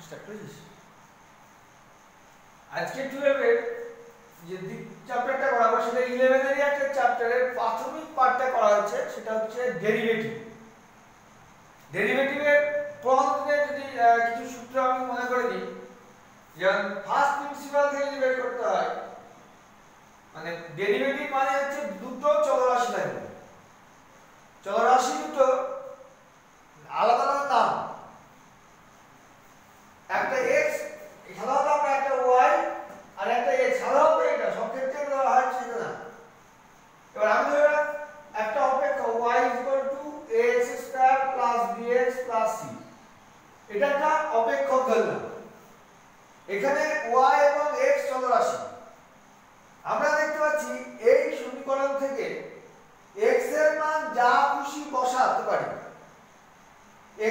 Start করেছিস আজকে 12 এর যে চ্যাপ্টারটা করাবো সেটা 11 এর একটা চ্যাপ্টারের প্রাথমিক পার্টটা করা হচ্ছে, সেটা হচ্ছে ডেরিভেটিভ। ডেরিভেটিভের প্রথমে যদি কিছু সূত্র আমি মনে করে দিই, যেমন ফার্স্ট প্রিন্সিপাল থেকে যদি বের করতে হয়, মানে ডেরিভেটিভ মানে হচ্ছে দুটো চলরাশি থাকবে, চলরাশি দুটো আলাদা আলাদা নাম, একটা x সাধারণত আমরা একটা y আর একটা x, সাধারণত এটা সব ক্ষেত্রে দেওয়া হয় সেটা না। এবার আমি ধরে একটা অপেক্ষক y ax² bx c, এটা একটা অপেক্ষক ধরলাম। এখানে y এবং x চলরাশি। আমরা দেখতে পাচ্ছি এই সমীকরণ থেকে x এর মান যা খুশি বসাতে পারি,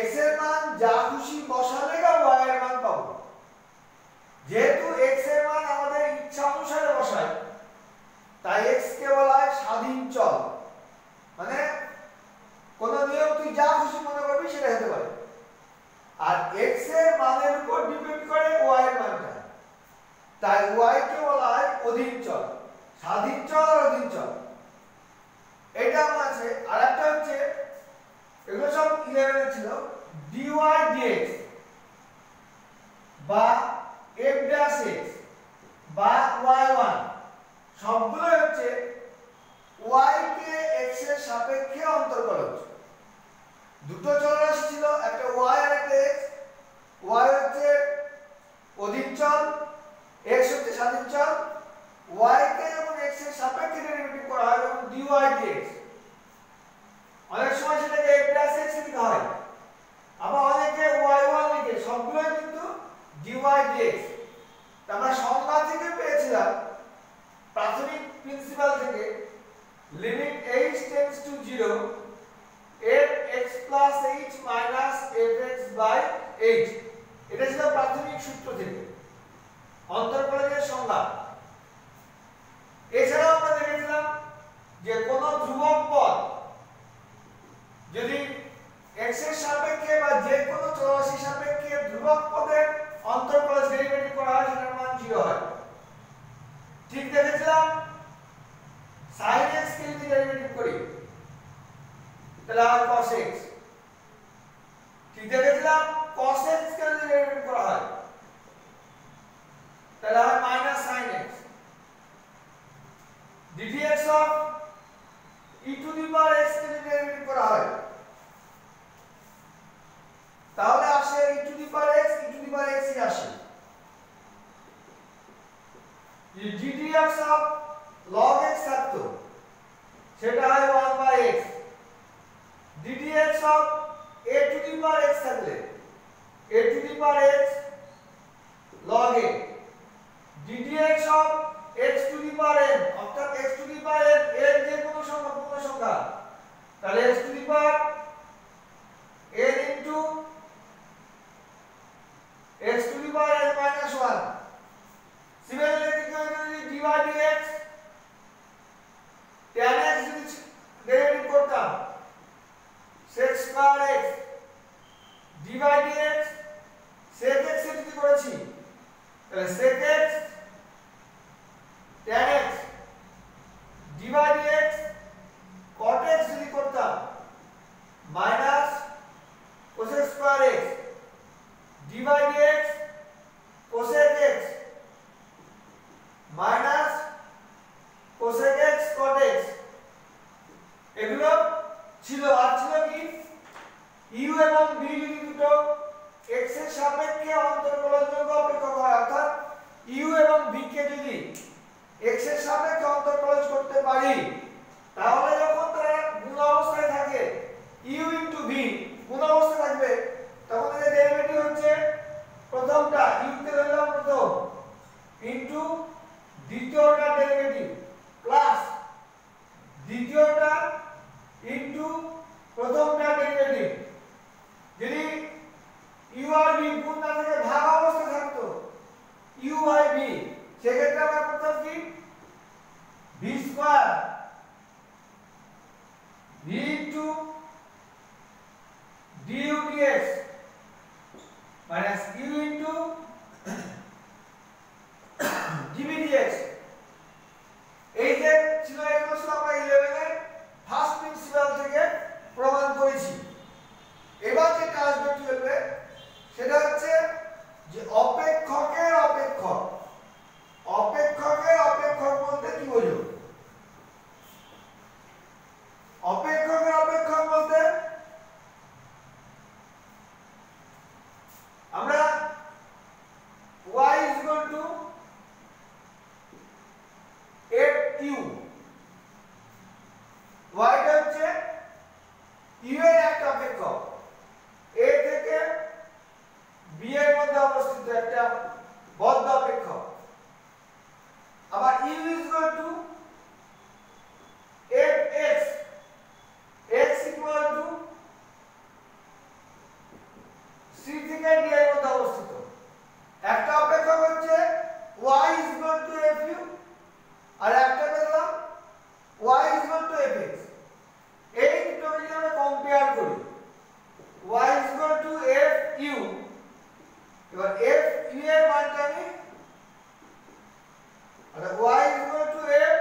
x এর মান যা খুশি বসালে y এর মান পাবো। যেহেতু x এর মান আমাদের ইচ্ছা অনুসারে বসাই, তাই x কে বলা হয় স্বাধীন চল, মানে কোন নিয়ম তুই যা খুশি মনে করবি সেটা হতে পারে। আর x এর মানের উপর ডিপেন্ড করে y এর মানটা, তাই y কে বলা হয় অধীন চল। স্বাধীন চল আর অধীন চল এটা আমার আছে। আর একটা হচ্ছে, এগুলো সব 11 এ ছিল, dy dx বা f dash x বা y1, সবগুলো হচ্ছে y কে x এর সাপেক্ষে অন্তর্কলজ। দুটো চলরাশি ছিল, একটা y আর একটা x। y হচ্ছে অধীন চল, x হচ্ছে স্বাধীন চল। y কে যখন x এর সাপেক্ষে ডেরিভেটিভ করা হয় তখন dy dx, অনেক সময় সেটাকে f dash x লিখা হয়, আবার অনেকে y1 লিখে, সবগুলোই কিন্তু dy dx। আমরা সংজ্ঞা থেকে পেয়েছিলাম, প্রাথমিক প্রিন্সিপাল থেকে, limit h tends to 0 fx plus h minus fx by h, এটা ছিল প্রাথমিক সূত্র থেকে অন্তর্কলজের সংজ্ঞা। এছাড়াও আমরা দেখেছিলাম যে কোন ধ্রুবক পদ যদি x এর সাপেক্ষে বা যে কোনো চলরাশির সাপেক্ষে ধ্রুবক পদের অন্তর্কলজ ডেরিভেটিভ করা হয়, সেটার মান 0 হয়। ঠিক দেখেছিলাম sin x কে যদি ডেরিভেটিভ করি তাহলে হয় cos x। ঠিক দেখেছিলাম cos x কে যদি ডেরিভেটিভ করা হয় তাহলে হয় minus sin x। ddx of e to the power x কে যদি ডেরিভেটিভ করা হয় তাহলে আসে e to the power x, e to the power x ই আসে। ddx অফ log x থাকতো, সেটা হয় 1/x। ddx of a to the power x থাকলে a to the power x log a। ddx of x to the power n, অর্থাৎ x to the power n এর যে কোনো সংখ্যা পূর্ণ সংখ্যা, তাহলে x to the power n into x to the power n minus 1। Similarly যদি dy dx tan x যদি ডেরিভেটিভ করতাম sec square x, dy dx sec x এর যদি করেছি তাহলে sec x tan x, dy dx cot x যদি করতাম minus cosec square x, dy dx cosec x minus cosec x cot x। এগুলো ছিল। আর ছিল কি, u এবং v যদি দুটো x এর সাপেক্ষে অন্তর্কলনযোগ্য অপেক্ষক হয়, অর্থাৎ u এবং v কে যদি x এর সাপেক্ষে অন্তর্কলজ করতে পারি, তাহলে যখন তারা গুণ অবস্থায় থাকে u ইনটু v গুণ অবস্থায় থাকবে, তখন এর ডেরিভেটিভ হচ্ছে প্রথমটা u কে ধরলাম প্রথম ইনটু দ্বিতীয়টা ডেরিভেটিভ প্লাস দ্বিতীয়টা ইনটু প্রথমটা ডেরিভেটিভ। যদি u আর v গুণ না থাকে ভাগ অবস্থায় থাকতো u বাই v, সেক্ষেত্রে আমরা করতাম কি v square v into du dx minus u অপেক্ষক a থেকে b এর মধ্যে অবস্থিত একটা বদ্ধ অপেক্ষক। আবার u is equal to fx, x equal to c থেকে d এর মধ্যে অবস্থিত। একটা অপেক্ষক হচ্ছে y is equal to fu আর একটা পেলাম y is equal to fx। এই দুটোকে যদি আমরা কম্পেয়ার করি y is equal to fu, এবার fu এর মানটা আমি অর্থাৎ y is equal to f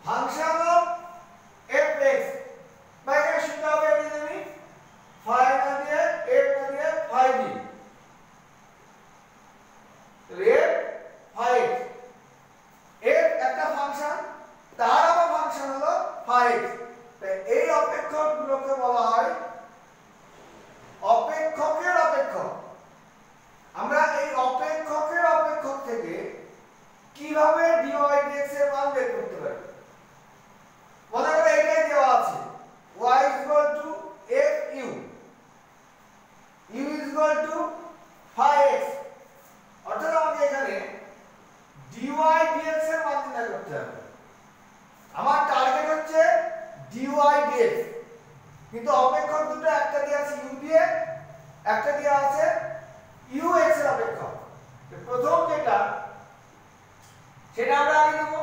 function of fx বা এখানে সুবিধা হবে এটা আমি phi না দিয়ে f না দিয়ে phi দিই, f phi x, f একটা ফাংশন তার আবার ফাংশন হলো phi x। তাই এই অপেক্ষকগুলোকে বলা হয় অপেক্ষকের অপেক্ষক। আমরা এই অপেক্ষকের অপেক্ষক থেকে কিভাবে dy dx এর মান বের করতে পারি? মনে করো এটাই দেওয়া আছে y is equal to fu, u is equal to phi x, অর্থাৎ আমাকে এখানে dy dx এর মান নির্ণয় করতে হবে। আমার টার্গেট হচ্ছে dy dx, কিন্তু অপেক্ষক দুটো একটা দেওয়া আছে u দিয়ে, একটা দেওয়া আছে ux এর অপেক্ষক। প্রথম যেটা সেটা আমরা আগে নেব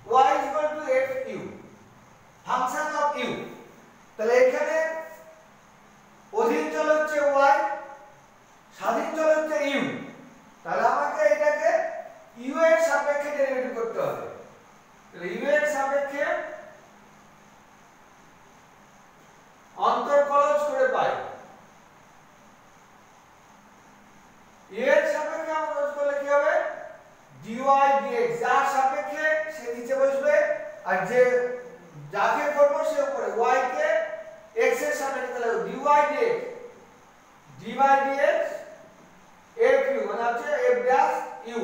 y is equal to fu function of u। তাহলে এখানে অধীন চল হচ্ছে y, স্বাধীন চল হচ্ছে u। তাহলে আমাকে এটাকে u এর সাপেক্ষে ডেরিভেটিভ করতে হবে। তাহলে u এর সাপেক্ষে অন্তর্কলজ করে পাই, u এর সাপেক্ষে অন্তর্কলজ করলে কি হবে dy dx, যার সাপেক্ষে সে নিচে বসবে আর যে যাকে করব সে উপরে, y কে x এর সাপেক্ষে, তাহলে dy dx dy dx fu মানে হচ্ছে f dash u।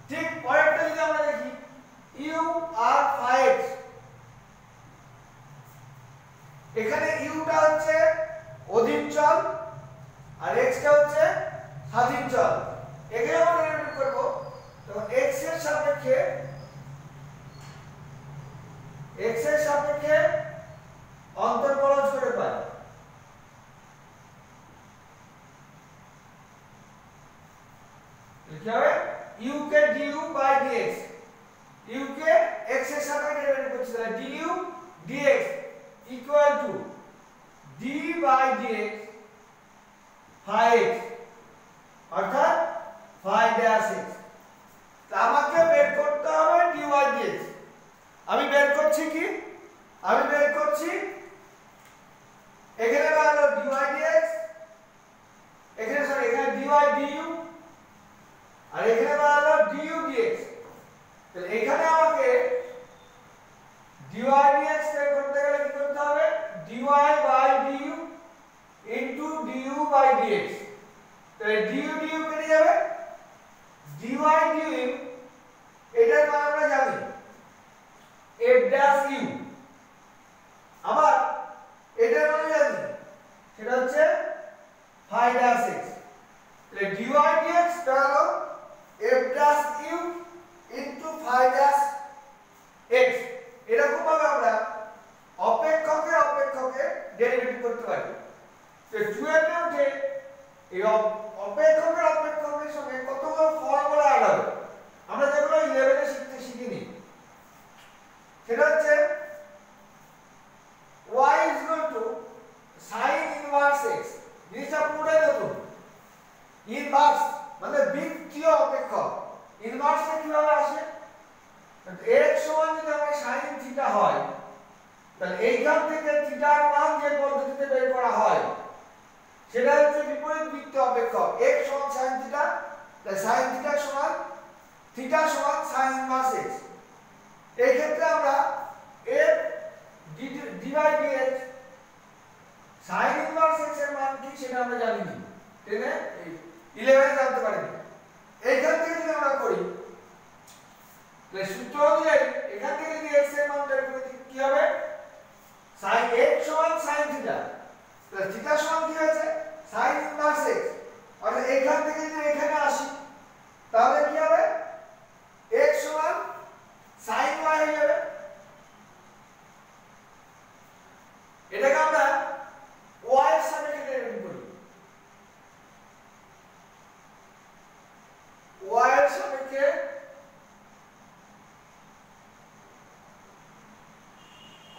ঠিক পরেরটা যদি আমরা দেখি u আর phi x, এখানে u টা হচ্ছে অধীন চল আর x টা হচ্ছে স্বাধীন চল। এখানে আমরা ডেরিভেটিভ করব, তখন x এর সাপেক্ষে অন্তর্কলজ করে পাই। কি হবে u K du by dx, u K x এর সাপেক্ষে ডেরিভেটিভ করছি, তাহলে du dx equal to d by dx phi x অর্থাৎ phi dash x। তা আমাকে বের করতে হবে dy dx। আমি বের করছি কি, আমি বের করছি এখানে হলো dy dx, এখানে সরি এখানে dy du আর এখানে হলো du dx। তাহলে এখানে আমাকে dy dx বের করতে গেলে কি করতে হবে dy by du into du by dx। তাহলে du কেটে যাবে, dy du এটার মান আমরা জানি f dash u, আবার এটার মান জানি সেটা হচ্ছে phi dash x। তাহলে dy dx হলো f dash u into phi dash x। এরকম ভাবে আমরা অপেক্ষকের ডেরিভেটিভ করতে পারি। তো 12 এ উঠে এই অপেক্ষকের সঙ্গে কতগুলো ফর্মুলা অ্যাড হবে আমরা যেগুলো 11 এ শিখিনি। সেটা হচ্ছে y is equal to sin inverse x, জিনিসটা পুরোটাই নতুন। ইনভার্স মানে বিপরীত অপেক্ষক, ইনভার্সটা কিভাবে আসে, x সমান যদি আমরা sin থিটা হয় তাহলে এইখান থেকে থিটার মান যে পদ্ধতিতে বের করা হয় সেটা হচ্ছে বিপরীত বৃত্ত অপেক্ষক। x সমান sin থিটা, তাই sin থিটা সমান sin ইনভার্স x। এই ক্ষেত্রে আমরা f dy dx sin inverse x এর মান কি সেটা আমরা জানি না, 11 জানতে পারিনি। এইখান থেকে যদি আমরা করি তাহলে সূত্র অনুযায়ী এখান থেকে যদি x এর মান বের করি কি হবে তাহলে থিটা সমান কি হয়েছে sin ইনভার্স x অর্থাৎ এখান থেকে যদি এখানে আসি তাহলে কি হবে x সমান sin y হয়ে যাবে। এটাকে আমরা y এর সাপেক্ষে ডেরিভেটিভ করি, y এর সাপেক্ষে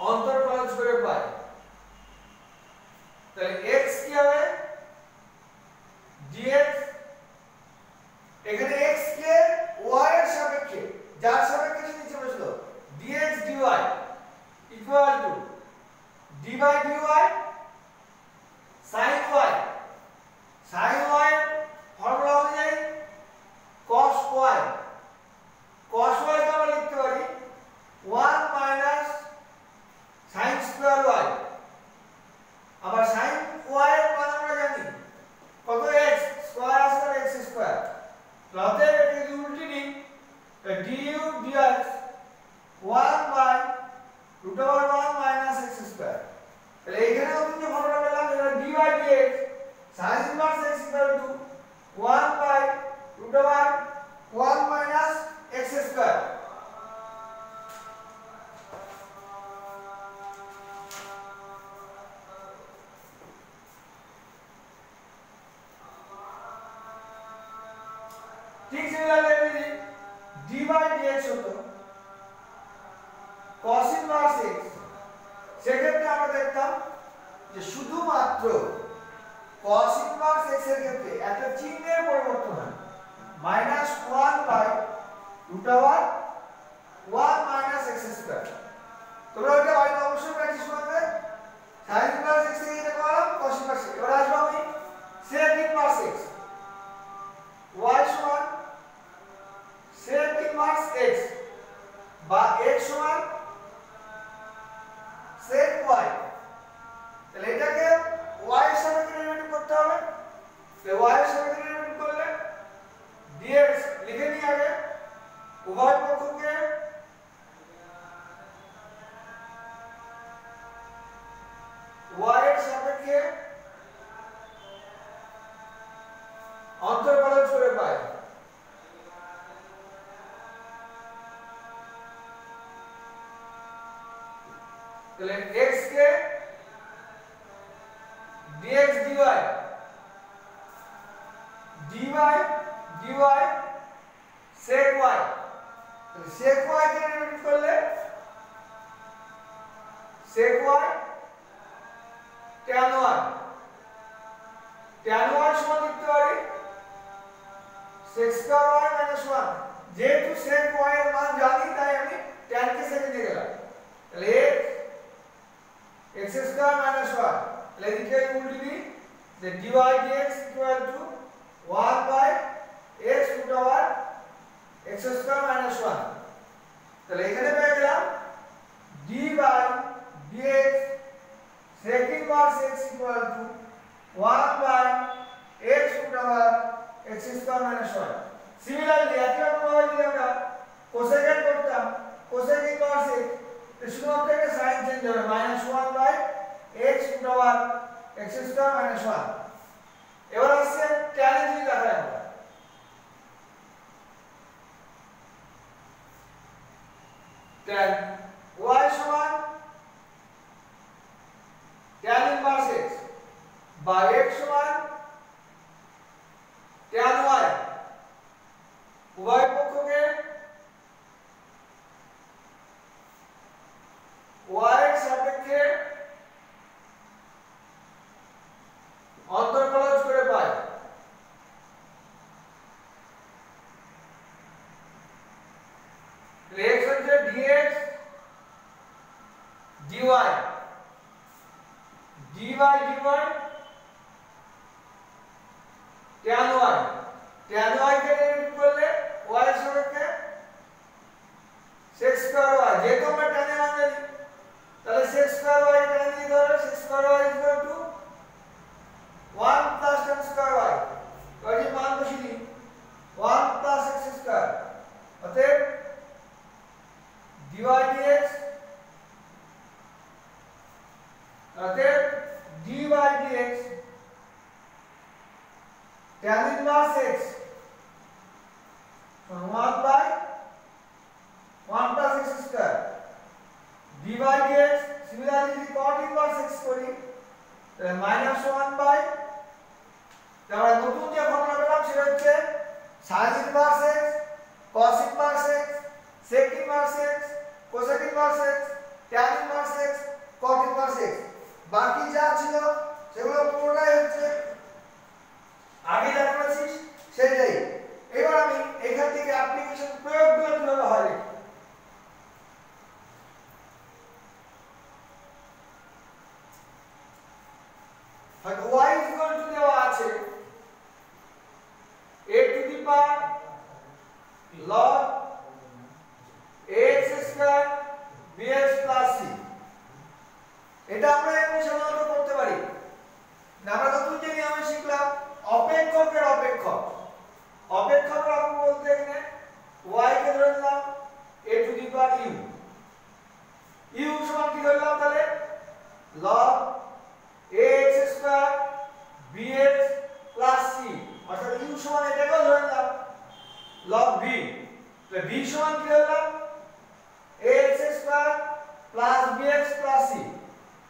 অন্তর্কলজ করে পাই। তাহলে x কি হবে dx, এখানে x কে y এর সাপেক্ষে যার সাপেক্ষে সে নিচে বসলো dx dy equal to d by dy sin y, sin y এর ফর্মুলা অনুযায়ী cos y, cos y কে আমরা লিখতে পারি 1 মাইনাস sin স্কয়ার y। আবার sin y এর মান আমরা জানি কত x স্কয়ার আসলে x স্কয়ার, অতএব এটাকে যদি উল্টে নিই du dx 1 by √ 1 minus x square. তাহলে এখানে নতুন যে ফর্মুলা পেলাম এটা dy dx sin inverse x equal to 1 by √ 1 minus x square. ঠিক সিমিলারলি dy dx হতো cos ইনভার্স x, সেক্ষেত্রে আমরা দেখতাম যে শুধুমাত্র cos ইনভার্স x এর ক্ষেত্রে একটা চিহ্নের পরিবর্তন হয় -1 বাই √ 1 মাইনাস x স্কয়ার। তোমরা এটা বাড়িতে অবশ্যই প্র্যাকটিস করবে। sin ইনভার্স x থেকে এটা করলাম cos ইনভার্স x, এবার আসবো আমি sec ইনভার্স x, y সমান sec ইনভার্স x বা x সমান sec y। তাহলে এটাকে y এর সাপেক্ষে ডেরিভেটিভ করতে হবে। তাহলে y এর সাপেক্ষে ডেরিভেটিভ করলে dx লিখে নিই আগে, উভয় পক্ষকে y এর সাপেক্ষে অন্তর্কলজ করে পাই। তাহলে x কে dx dy dy sec y, তাহলে sec y কে ডেরিভেটিভ করলে sec y tan y, tan y সমান লিখতে পারি sec স্কয়ার y মাইনাস 1। যেহেতু sec y এর মান জানি তাই আমি tan কে সেকে দিয়ে গেলাম। তাহলে x স্কয়ার মাইনাস 1, তাহলে এদিকে উল্টে দিই যে dy dx equal to 1 by x √ x square minus 1। তাহলে এখানে পেয়ে গেলাম d by dx sec inverse x equal to 1 by x √ x square minus 1। Similarly একই রকম ভাবে যদি আমরা কোসেকেট করতাম কোসেক ইনভার্স x, শুধুমাত্র একটা সাইন চেঞ্জ হবে -1 by x √ x square minus 1। এবার আসছে tan এ যদি দেখাই আমরা tan y সমান tan ইনভার্স x বা x সমান tan y, উভয় পক্ষকে y এর সাপেক্ষে অন্তর্কলজ করে পাই। x হচ্ছে dx dy dy tan y, tan y কে ডেরিভেটিভ করলে y এর সাপেক্ষে sec স্কয়ার y, যেহেতু আমরা tan এর মান জানি তাহলে sec স্কয়ার y tan দিয়ে ধরে sec square y equal to 1 plus tan square y, এবার এই মান বসিয়ে দিই 1 প্লাস x স্কয়ার, অতএব dy dx অতএব dy by dx tan inverse x 1 by 1 plus x square d by dx similarly যদি cot inverse x করি তাহলে -1 by তাহলে নতুন যে ফর্মুলা পেলাম সেটা হচ্ছে sin inverse x cos inverse x sec inverse x cosec inverse x tan inverse x cot inverse x বাকি যা ছিল সেগুলো পুরোটাই হচ্ছে আগে যা করেছিস সেটাই। এবার আমি এখান থেকে অ্যাপ্লিকেশন প্রয়োগগুলো কিভাবে হয় হয়তো y is equal to দেওয়া আছে a to the power log ax square bx plus c এটা আমরা এমনি সাধারণত করতে পারি না। আমরা নতুন যে নিয়মে শিখলাম অপেক্ষকের অপেক্ষক অপেক্ষকের অপেক্ষক বলতে এখানে y কে ধরে নিলাম a to the power u সমান কি ধরলাম তাহলে log ax square bx plus c অর্থাৎ u সমান এটাকেও ধরে নিলাম log v তাহলে v সমান কি ধরলাম ax square plus bx plus c।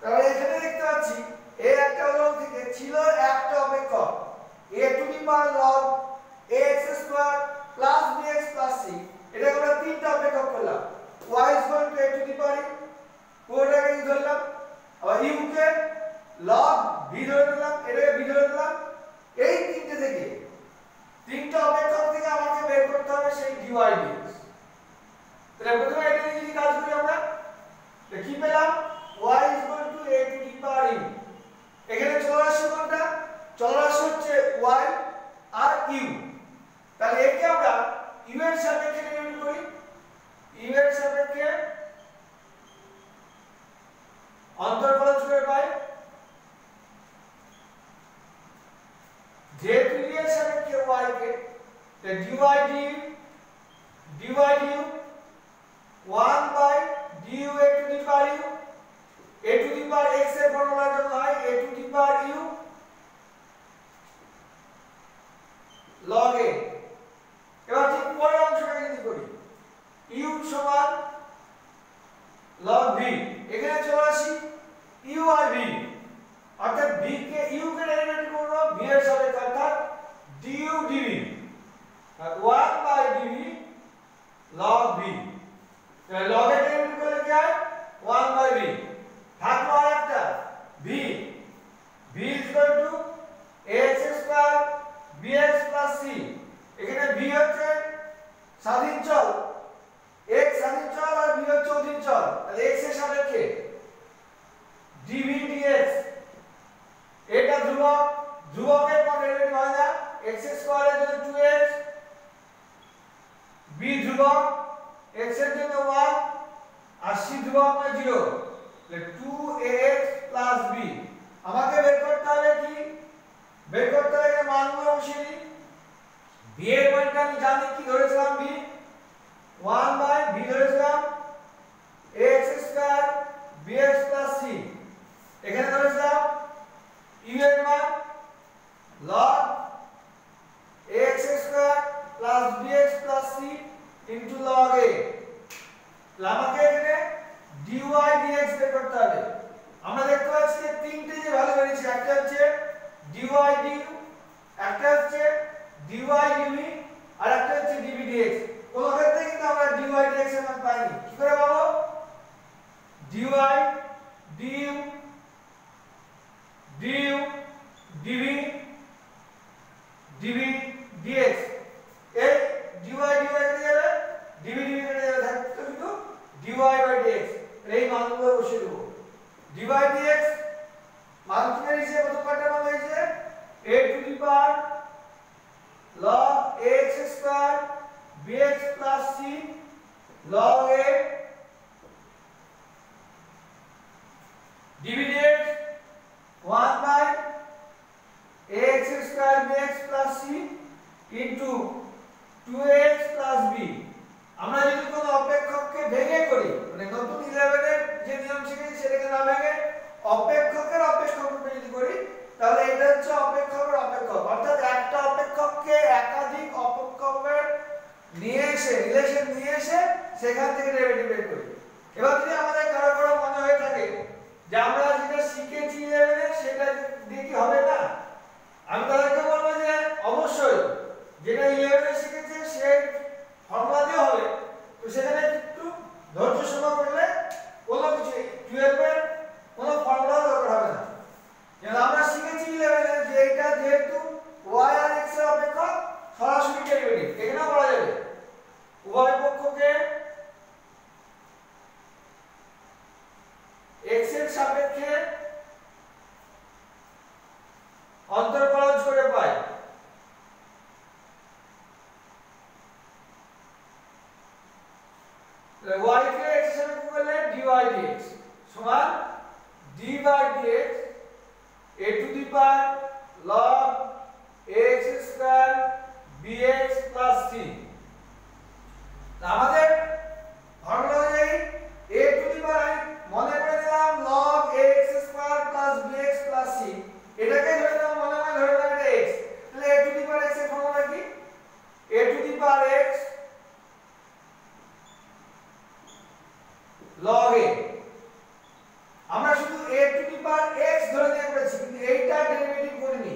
তাহলে এখানে দেখতে পাচ্ছি এর একটা উদাহরণ থেকে ছিল একটা অপেক্ষক a to the power log ax square plus bx plus c এটা আমরা তিনটা অপেক্ষক করলাম y is equal to a to the power পুরোটাকে কি ধরলাম আবার u কে log v ধরে নিলাম এটাকে v ধরে নিলাম। এই তিনটে থেকে তিনটা অপেক্ষক থেকে আমাকে বের করতে হবে সেই dy dx। তাহলে প্রথমে এটা নিয়ে যদি কাজ করি আমরা তাহলে কি পেলাম y is equal to a to the power u এখানে চলরাশি কোনটা চলরাশি হচ্ছে y আর u তাহলে একে আমরা u এর সাপেক্ষে ডেরিভেটিভ করি u এর সাপেক্ষে অন্তর্কলন করে পাই যেহেতু u এর সাপেক্ষে y কে তাহলে dy du 1 by du a to the power u a to the power x এর ফর্মুলা জন্য হয় a to the power u log a। এবার ঠিক পরের অংশটা যদি করি u সমান log v এখানে চলে আসি u আর v অর্থাৎ v কে u কে ডেরিভেটিভ করব v এর সাপেক্ষে অর্থাৎ du dv 1 by dv log v তাহলে log এর ডেরিভেটিভ করলে কি হয় 1 by v থাকলো আরেকটা v is equal to ax square bx plus c এখানে v হচ্ছে স্বাধীন চল x স্বাধীন চল আর v হচ্ছে অধীন চল তাহলে x এর সাপেক্ষে dv dx এটা ধ্রুবক ধ্রুবকের পর ডেরিভেটিভ হয় না x স্কয়ার এর জন্য 2x b ধ্রুবক x এর জন্য 1 আর c ধ্রুবক মানে 0 তাহলে 2ax plus b আমাকে বের করতে হবে কি বের করতে হবে এর মানগুলো বসিয়ে দিই b এর মানটা আমি জানি কি ধরেছিলাম b 1 by b ধরেছিলাম ax square bx plus c এখানে ধরেছিলাম u এর মান log ax square plus bx plus c into log a আমাকে এখানে dy dx বের করতে হবে। আমরা দেখতে পাচ্ছি যে তিনটে যে ভ্যালু বেরিয়েছে একটা হচ্ছে dy du একটা হচ্ছে dy dv আর একটা হচ্ছে dv dx। কোন ক্ষেত্রে কিন্তু আমরা dy dx এর মান পাইনি কি করে পাবো dy du dv dx এই dy কেটে যাবে dv কেটে যাবে থাকবে কিন্তু dy dx এই মানগুলো বসিয়ে দেব dy dx মান কি হয়েছে প্রথম পার্টে মান হয়েছে a to the power log ax square bx plus c log a dv dx 1 by ax square bx plus c into 2x plus b আমরা যদি কোন অপেক্ষককে ভেঙে করি মানে নতুন 11 এর যে নিয়ম শিখেছি সেটাকে না ভেঙে অপেক্ষকের অপেক্ষককে যদি করি সেখান থেকে ডেরিভেটিভ বের করি। এবার যদি আমাদের কারো কারো মনে হয়ে থাকে যে আমরা যেটা শিখেছি 11 এ সেটা দিয়ে কি হবে না, আমি তাদেরকে বলবো যে অবশ্যই যেটা 11 এ শিখেছে সেই ফর্মুলা দিয়ে হবে। তো সেখানে একটু ধৈর্য সহকারে করলে কোনো কিছু 12 এর কোনো ফর্মুলা দরকার হবে না। যেমন আমরা শিখেছি 11 এ যে এটা যেহেতু y আর x এর অপেক্ষক সরাসরি ডেরিভেটিভ এখানেও বলা যাবে উভয় পক্ষকে x এর সাপেক্ষে অন্তরকলজ করে পাই। y কে x এর সাপেক্ষে করলে dy dx সমান d by dx a to the power log x square bx plus c। আমাদের ফর্মুলা অনুযায়ী a to the power মনে করে নিলাম log x square plus bx plus c, এটাকে ধরে নাও মনে মনে ধরে নাও এটা x, তাহলে a to the power x এর ফর্মুলা কি a to the power x log a। আমরা শুধু a to the power x ধরে নিয়ে করেছি কিন্তু এইটা ডেরিভেটিভ করিনি,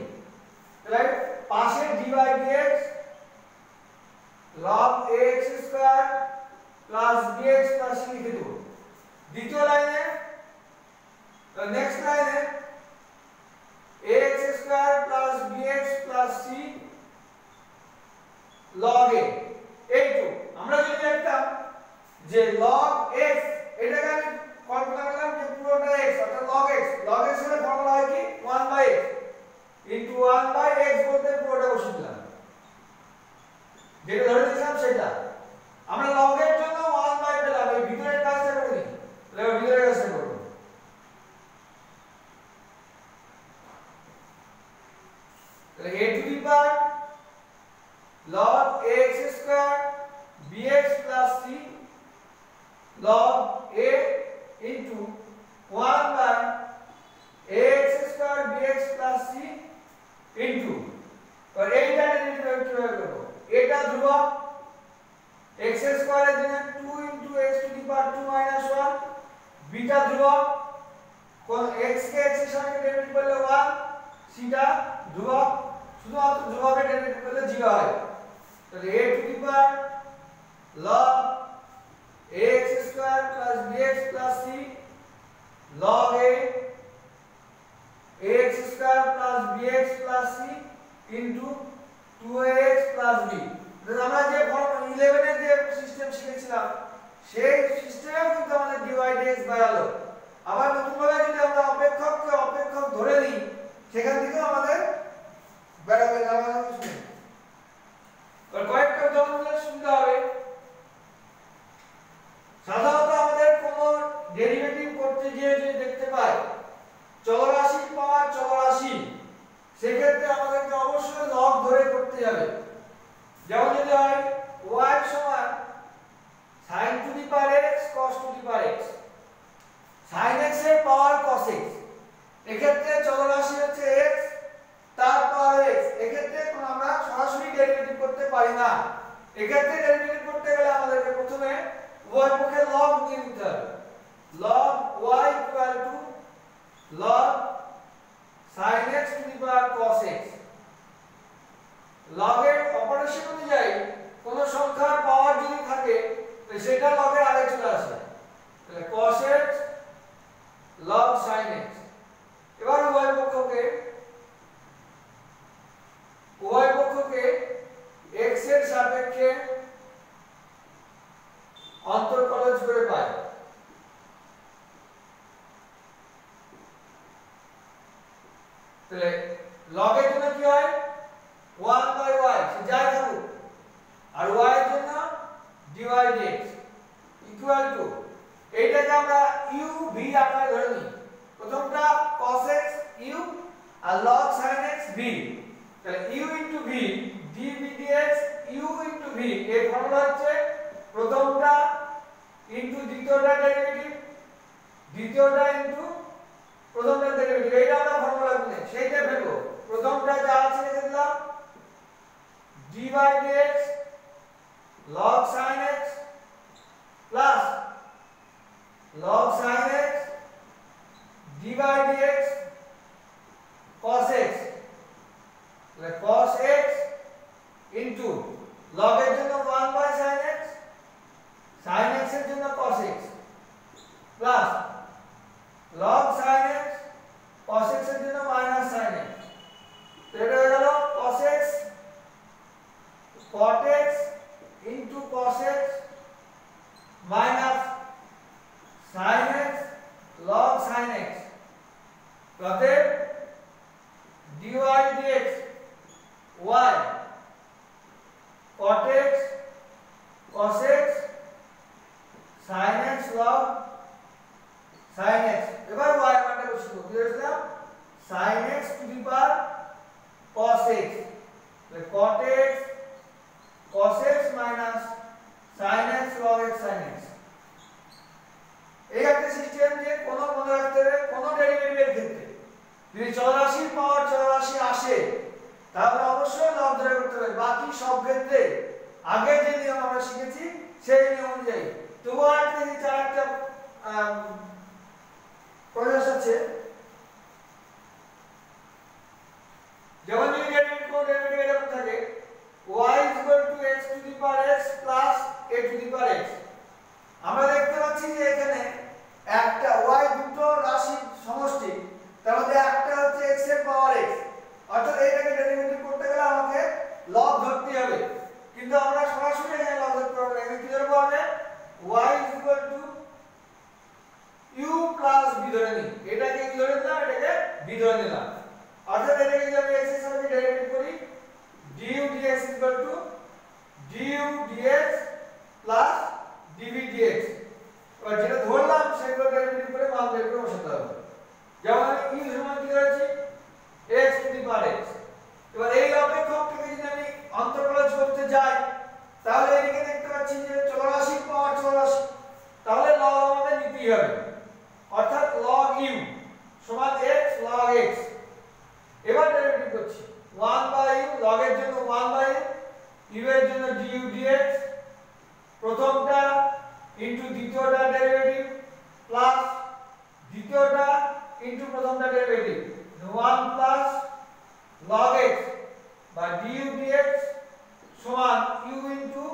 রাইট? পাশে dy dx log x square plus bx plus c লিখে দেব। দ্বিতীয় লাইনে নেক্সট লাইনে ax square plus bx plus c log a। এইটুকু আমরা যদি লিখতাম যে log x, এটাকে আমি কল্পনা করলাম যে পুরোটা x অর্থাৎ log x এর ফর্মুলা হয় কি 1/x into 1/x বলতে পুরোটা বসিয়ে দিলাম, যেটা ধরে দিয়েছিলাম সেটা। আমরা log এর জন্য 1/, পেলাম, এই ভিতরের কাজটা করে নিই, তাহলে ভিতরের কাজটা করব। তাহলে a to the power log x square bx plus c log a into 1/x square bx plus c into, और এইটা ডেরিভেটিভ কিভাবে করব? এটা ধ্রুবক x স্কয়ার এর জন্য 2 into x to the power 2 minus 1, beta ধ্রুবক কোন x কে x এর সঙ্গে ডেরিভেটিভ করলে 1, সিটা ধ্রুবক শুধুমাত্র ধ্রুবকের ডেরিভেটিভ করলে 0 হয়। তাহলে a to the power log x square plus bx plus c log a x square plus bx plus c into 2ax plus b। আমরা যে ফর্ম 11 এর যে সিস্টেম শিখেছিলাম সেই সিস্টেমেও কিন্তু আমাদের dy dx বেরালো। আবার নতুন ভাবে যদি আমরা অপেক্ষককে অপেক্ষক ধরে নিই সেখান থেকে আমাদের বেরাবে না কিছু নেই। আর কয়েকটা উদাহরণ দিলে সুবিধা হবে। সাধারণত আমাদের কোন ডেরিভেটিভ করতে গিয়ে যদি দেখতে পাই চলরাশি পাওয়ার চলরাশি, সেক্ষেত্রে আমাদেরকে অবশ্যই লগ ধরে করতে হবে। যেমন যদি হয় y সমান sin to the power x cos to the power x, sin x এর পাওয়ার cos x, এক্ষেত্রে চলরাশি হচ্ছে x তার পাওয়ার x, এক্ষেত্রে আমরা সরাসরি ডেরিভেটিভ করতে পারি না। এক্ষেত্রে ডেরিভেটিভ করতে গেলে আমাদেরকে প্রথমে উভয় পক্ষে log নিয়ে নিতে হবে। log y equal to log sin x to the power cos x। log এর অপারেশন অনুযায়ী কোন সংখ্যার পাওয়ার যদি থাকে সেটা log এর আগে চলে আসে, তাহলে cos x log sin x। এবার উভয় পক্ষকে x এর সাপেক্ষে অন্তরকলজ করে পাই। তাহলে log এর জন্য কি হয় 1/y যাই থাকুক, আর y এর জন্য dy dx ইকুয়াল টু, এইটাকে আমরা u v আকারে ধরে নিই। প্রথমটা cos x u আর log sin x v, তাহলে u into v dv dx u into v এর ফর্মুলা হচ্ছে প্রথমটা ইনটু দ্বিতীয়টা ডেরিভেটিভ, দ্বিতীয়টা ইনটু প্রথমটা ডেরিভেটিভ, এইটা আমরা ফর্মুলা গুনে সেইটা ফেলবো। প্রথমটা যা আছে লিখে দিলাম dy dx log sin x dy dx cos x, তাহলে cos x into log এর জন্য 1 by sin x, sin x এর জন্য cos x plus log sin x cos x এর জন্য minus sin x, তো এটা হয়ে গেল cos x cot x into cos x minus sin x log sin x, অতএব dy dx y cot x cos x sin x log sin x, এবার y মানটা বসিয়ে দেব, কি হয়েছিল sin x to the power cos x, তাহলে cot x cos x minus sin x log x sin x। এই একটা system যে কোন মনে রাখতে হবে কোন ডেরিভেটিভের ক্ষেত্রে যদি চলরাশির পাওয়ার চলরাশি আসে তাহলে অবশ্যই লব ধরে করতে হবে, বাকি সব ক্ষেত্রে আগে যে নিয়ম আমরা শিখেছি সেই নিয়ম অনুযায়ী। তবু আরেকটা যে চারটা প্রসেস আছে, যেমন যদি ডেরিভেটিভ কোন ডেরিভেটিভ এরকম থাকে y x to the power x plus a to the power x, আমরা দেখতে পাচ্ছি যে এখানে একটা y দুটো রাশির সমষ্টি, তার মধ্যে একটা হচ্ছে x এর পাওয়ার x, অর্থাৎ এইটাকে ডেরিভেটিভ করতে গেলে আমাকে লব ধরতে হবে, কিন্তু আমরা সরাসরি এখানে লব ধরতে পারবো না। এখানে কি ধরবো আমরা y u plus b ধরে নিই, এটাকে কি ধরে নিলাম, এটাকে b ধরে নিলাম, অর্থাৎ এটাকে যদি আমি x এর সাপেক্ষে ডেরিভেটিভ করি du dx du dx plus dv dx, এবার যেটা ধরলাম সেগুলো ডেরিভেটিভ করে মান বের করে বসাতে হবে। যেমন আমি u সমান কি ধরেছি x to the power x, এবার এই অপেক্ষকটাকে যদি আমি অন্তর্কলজ করতে যাই তাহলে এদিকে দেখতে পাচ্ছি যে চলরাশির পাওয়ার চলরাশি, তাহলে লগ আমাদের নিতেই হবে, অর্থাৎ log u সমান x log x। এবার ডেরিভেটিভ করছি 1 by u, log এর জন্য 1 by u এর জন্য du dx প্রথমটা ইনটু দ্বিতীয়টা ডেরিভেটিভ প্লাস দ্বিতীয়টা ইনটু প্রথমটা ডেরিভেটিভ 1 প্লাস log x বা du dx সমান u into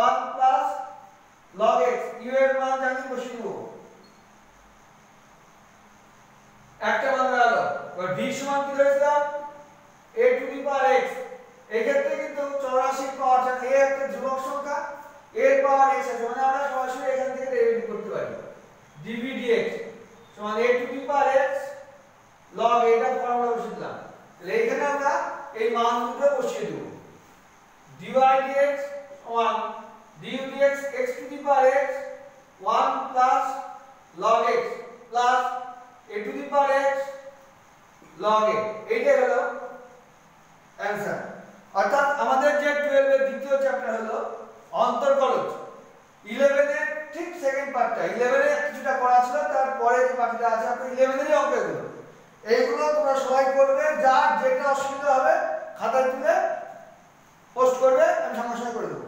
1 plus log x, u এর মান জানি বসিয়ে দেব, একটা মান দাঁড়ালো। এবার v সমান কি ধরেছিলাম a to the power x, এই ক্ষেত্রে কিন্তু চলরাশির পাওয়ার আছে, a একটা ধ্রুবক সংখ্যা, এর পাওয়ার x আছে, মানে আমরা সরাসরি এখান থেকে ডেরিভেটিভ করতে পারি dv dx সমান a to the power x log, এটা ফর্মুলা বসিয়ে দিলাম, তাহলে এখানে আমরা এই মান দুটো বসিয়ে দেব, dy dx সমান du dx x to the power x 1 plus log x plus a to the power x log a, এইটা হলো অ্যানসার। অর্থাৎ আমাদের যে 12 এর দ্বিতীয় চ্যাপ্টার হলো অন্তর্কলজ, 11 এর ঠিক সেকেন্ড পার্টটা, 11 এ কিছুটা করা ছিল, তারপরে যে বাকিটা আছে আপনি 11 এরই অঙ্কগুলো, এইগুলো তোমরা সবাই করবে, যার যেটা অসুবিধা হবে খাতায় তুলে পোস্ট করবে, আমি সঙ্গে সঙ্গে করে দেবো।